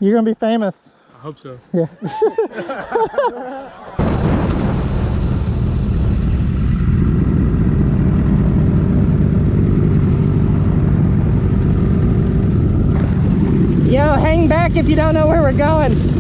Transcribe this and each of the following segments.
You're gonna be famous. I hope so. Yeah. Yo, hang back if you don't know where we're going.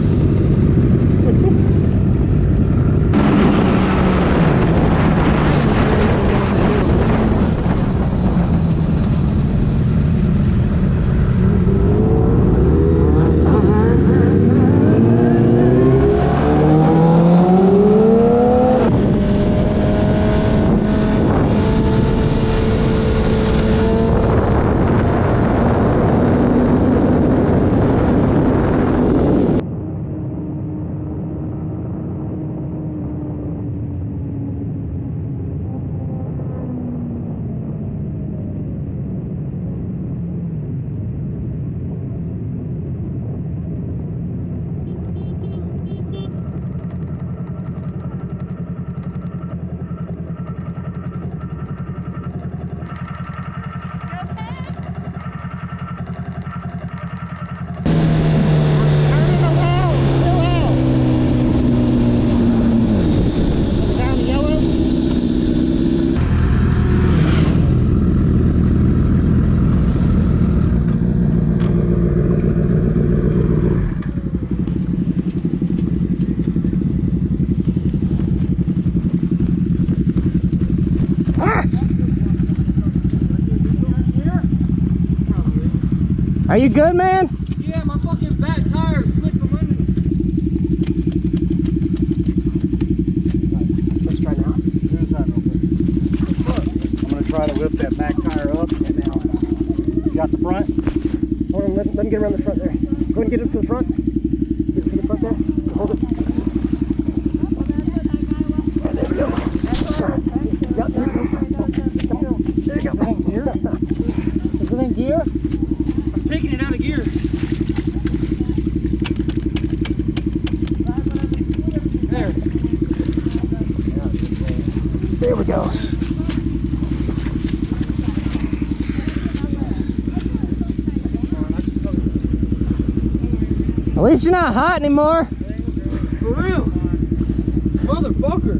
Are you good, man? Yeah, my fucking back tire slipped from under me. Let's try now. Here's that real quick. I'm going to try to whip that back tire up and now. You got the front? Hold on, let me get around the front there. Go ahead and get it to the front. Get it to the front there. Hold it. Oh, there we go. Yeah, there we go. There you go. Gear? Is it in gear? I'm taking it out of gear. There. There we go. At least you're not hot anymore. For real. Motherfucker.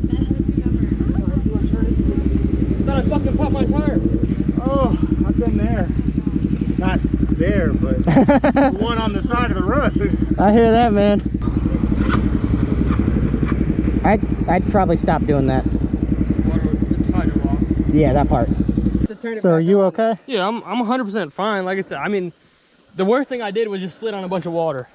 Thought I fucking popped my tire. Oh, I've been there. Not there, but the one on the side of the road. I hear that, man. I'd probably stop doing that. It's hydro locked. Yeah, that part. So are you okay? Yeah, I'm 100% fine. Like I said, I mean, the worst thing I did was just slid on a bunch of water.